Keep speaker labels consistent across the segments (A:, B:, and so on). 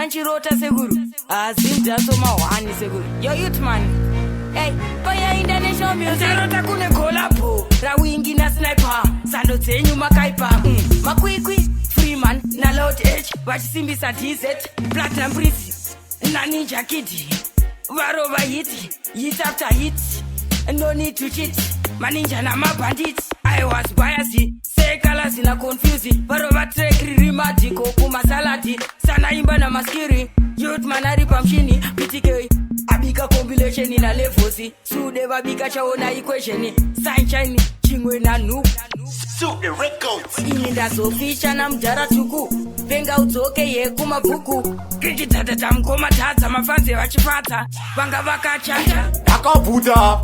A: Manchirota seguru. Azimta soma wani seguru. Yo youth man. Hey, Koya International Music. Zarota kune kolapo. Rawingi na sniper. Sando tenyu makaipa. Makwikwi, Freeman, na Lord H. Wachisimbi sa DZ. Platinum Prince. Na Ninja Kitty. Varova hit. Hit after hit. No need to cheat. Maninja na ma bandits. I was biased. Say colors in a confusing. Varova track rimati kuma salati. Sana imba na maskiri. Youth manari pamshini. PTK. Abika compilation in a lefosi. Sudeva bika chaona equation. Sunshine. Chingwe na noob.
B: Suit the records.
A: Ilinda sofisha na mjara tuku. Venga utoke ye kuma buku. Kijitata tamkoma tata. Mafanzi wachipata. Vanga vaka chata.
C: Akabuda.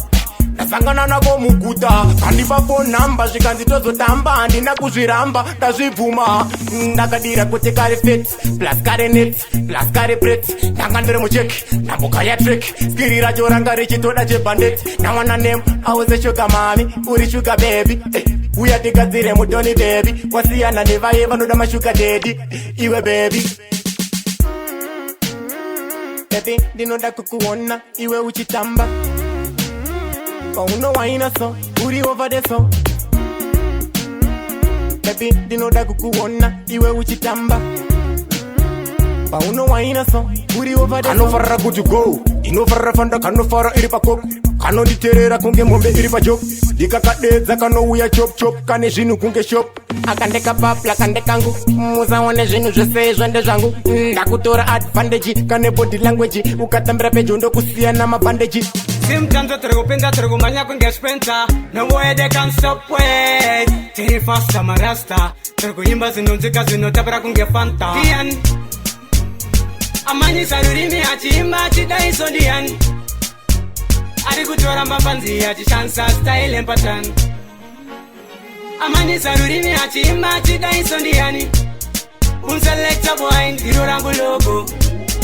C: Nasangana nako mukuta kandipa phone number zvikanzitozo tamba handina kuzviramba ndazvibvuma ndakadira kuti kare fit plus kare net plus kare bret ndanga ndiri mucheki ndamboka ya track skiri racho ranga richitoda chebandit nawana name awose sugar mami uri sugar baby uya tigadzire mutoni baby wasiyana nevaye vanoda mashuga daddy iwe baby baby ndinoda kukuona iwe uchitamba Pauno waina so, uri over the so. Baby, dinoda kukuona, iwe uchitamba. Pauno waina so, uri over the so. Kano farra kutu go, ino farra fanda kano farra iri pa kok. Kano diterera kunge mombe iri pa jok. Dika kadeza kano uya chop chop, kane jinu kunge shop. Akandeka papla kandeka ngu, muza wane jinu jose jwende jangu. Ndakutora advantage, kane body language. Ukatambira pejo ndo kusia na mabandeji.
D: Simtanzo tergopenda tergomanya kunge spenta. No way they can stop way. Tiri fasta marasta. Tergoimba zinonzika zinotapra kunge fanta. Dian Amani sarurimi achimba chidai so dian. Ari kutora mapanzi achishansa style empatan. Amani sarurimi achimba chidai so diani. Unselecta boy ndiro rangu logo.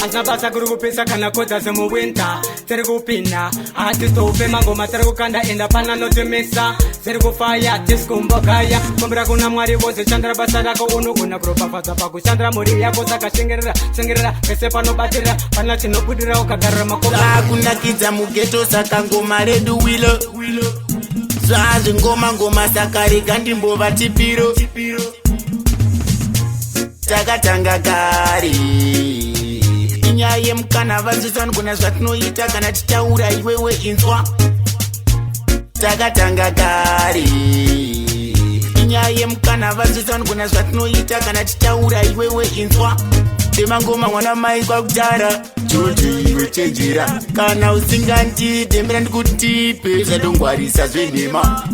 D: Azabasa kurupesa kana kota zemu winter. Tergupina artist ope mangoma tergukanda enda pana no temesa. Tergufaya tiskumbokaya. Kombra kuna mwari wose chandra basada ko uno kuna kropa fata paku chandra mori yako saka shengerera pese pano batira pana chino kudira okagara makoba.
B: Kuna kidza mugeto saka ngoma redu wilo. Zvazi ngoma sakari kandimbova tipiro. Takatanga kari. Nyaya mukana vanzwisani kuna zvatinoita kana tichaura iwewe inzwa. Takatanga kare. Nyaya mukana vanzwisani kuna zvatinoita kana tichaura iwewe inzwa. Temangoma mwana mai kwakudara Jodi iwe chenjera. Kana usingandi dembera ndikutipe zvadongwarisa zvenhema.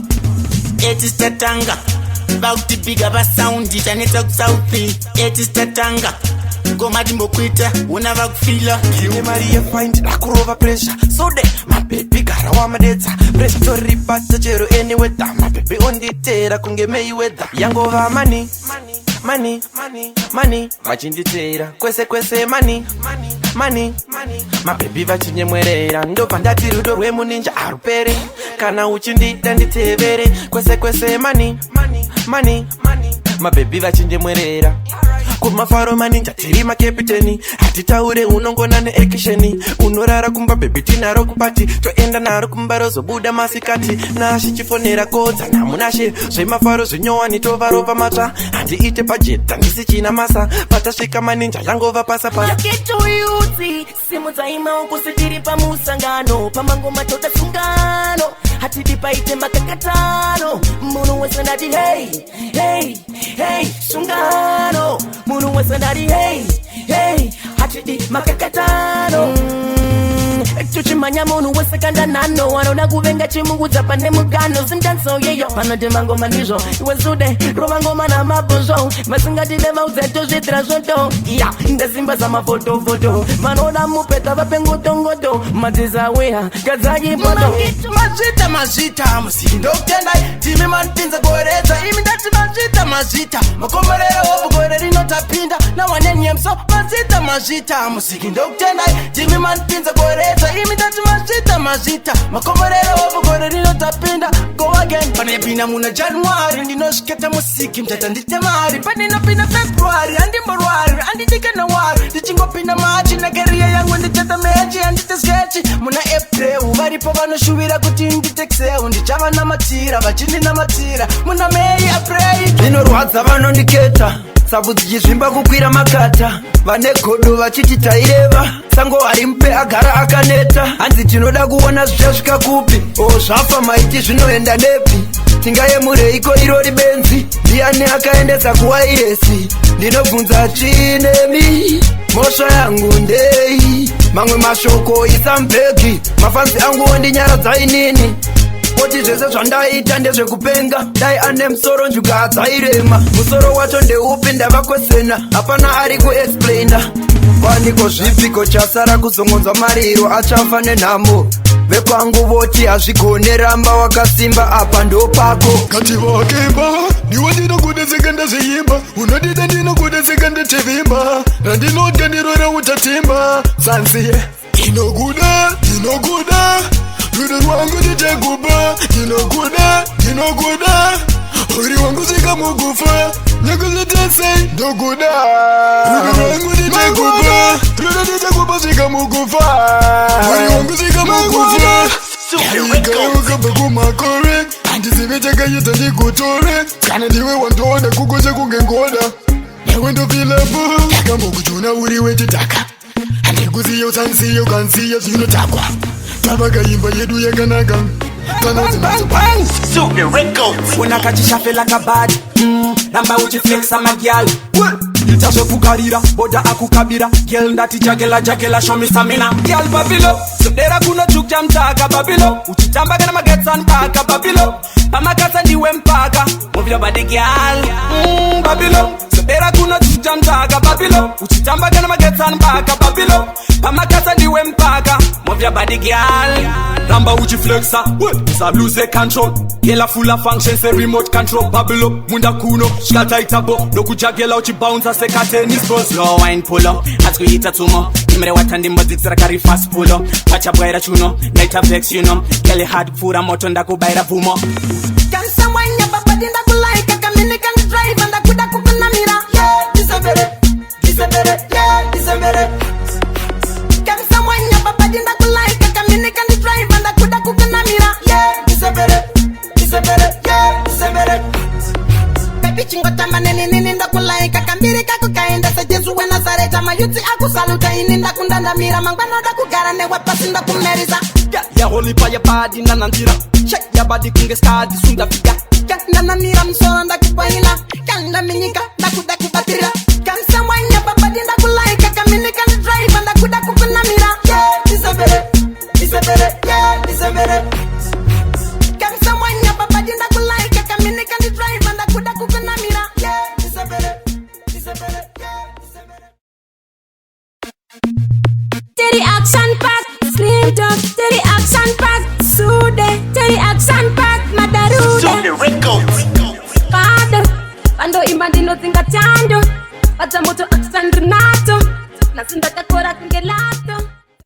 B: Etis tatanga vakutipiga pasaundi chaneta kusauthi. Etis tatanga Goma dimbokwita, una vakufila.
E: Iwe Maria find, nakurova pressure. So de, my baby gara wamadetsa. Pressure ripata chero any weather. My baby onditera kunge mei weather. Yangova money. Vachinditera, kwese money. My baby vachinyemwerera. Ndobva ndati rudo rwemuninja arupere. Kana uchindida nditevere. Kwese money. My baby vachindemwerera. Kumafaro maninja tiri makapiteni. Hatitaure unongona neekisheni. Unorara kumba baby tinaro kupati. Toenda naro kumbaro zobuda masikati. Nashi chifonera kodza namunashe. Zvemafaro zvinyowa nitovarova mata. Handi ite pajeta ndisichina masa. Patasvika maninja yangova pasa.
F: Yaketo yuti simu zaima ukusitiri pamusangano. Pamangoma tota sungano. Hatidi paite makakatano. Munu wesanati hey sungano. Munu wesanati hey hatidi makakatano. Tuchimanya munu wesekanda nano. Wanona kuvenga chimungu zapane mugano. Simdanso yeyo panode mangoma nizo. Iwezude romangoma na mabozo. Masingati lema uzeto zitra zoto. Ya ndazimba za mafoto manona mupeta vapengotongoto. Matiza wea kazaji poto.
E: Mazita musindo kutendai. Timi manpinza goreza. Imi ndati mazita makomborero opo goreri notapinda. Na wanenye mso mazita musindo kutendai. Timi manpinza goreza. Imi ndati mazita makomborero opo goreri notapinda. Go again. Panepina muna Januari. Ndinoshiketa musiki mtata nditemari. Panina pina Februari. Andi Marwari. Andi Januari.
F: ndichingopinda machi nakeriya yangu ndichata mechi handite sketchi muna April varipo vanoshuvira kuti nditeksewo ndichava namatira vachindinamatira muna May April
G: zvinorwadza vanondiketa sabu dzichizvimba kukwira makata vane godo vachiti taireva sango ari mupe agara akaneta hanzi tinoda kuona zvichasvika kupi zvafa maiti zvinoenda nepi tingayemureiko irori benzi ndiani akaendesa kuwairesi ndinobvunza chinemi mhosva yangu ndei mamwe mashoko isambegi mafanzi angu ondinyaradza inini poti zvese zvandaita ndezvekupenga dai ane musoro njuga dzairema musoro wacho ndeupi ndavakwesena hapana ari kuexplaina kwaniko zvipiko chasara kuzongonzwa mariro achafa nenhamo vekwangu voti hazvigone ramba wakasimba apa ndopako
H: kati vakemba niwe ndinokudetseka ndazviimba unodida ndinokudetseka ndechivimba randinodya ndirora utatimba sanziye ndinokuda rudo rwangu ndichekupa ndinokuda uri wangu svika mugufa nyakuzitese ndokuda rudo rwangu ndichekupa svika mugufa uri wangu svika mugufa ukabva kumakore handizive chakaita ndikutore kana ndiwe wandoda kukosha kunge ngoda newe ndofilapo akambokuchona uri wechitaka handikuziya usansiya ukansiya zvinotakwa tavakaimba yedu yakanaka
D: unakachishafela kabadi namba uchiflexa magyal ichazvekukarira boda akukabira gel ndati jagela shomi stamina gyal babilo sodera kuno chukcha mtaka babilo uchitamba kana magetsan mpaka babilo pamakatsa ndiwe mpaka move your body gyal babilo sodera kuno chukcha mtaka babilo uchitamba kana magetsan mpaka babilo pamakatsa ndiwe mpaka move your body gyal namba uchiflexa some lose control gela full of functions say remote control babilo munda kuno shkataitabo nokujagela uchibounce sekatenis bros slow wine pull up atkuita tumo imre watandi mbadzitsira kari fast pull up pachabwaira chuno naita vex you know gele hard pura moto ndakubaira vumo
F: can someone baba dinda kulaika kamini can drive ndakuda kukunamira yeah disabere yeah disabere can someone baba dinda kulaika kamini can drive ndakuda kukunamira yeah disabere yeah disabere baby chingotamba nini ndakulaika kambiri kakukaenda sejesu wenazareta mayuti akusaluta ini ndakundandamira mangwana ndakugara newepasi ndakumeriza
D: yaholipa yabadi nanandira shake yabadi kunge skadi sundafika
F: nanamira msoro ndakubaila kandaminyika ndakuda kubatira kansamwanya babadi ndakulaika kamini kan drive ndakuda kukunamira yeah disabere yeah disabere kansamwanya babadi ndakulaika kamini kan drive ndakuda kukunamira yeah disabere yeah disabere
I: Teddy action pack Slimdoggz Teddy action pack Sude Teddy action pack Madaruda Father Pando imandino zinga chando Pacha moto action Renato Nasinda takora kungelato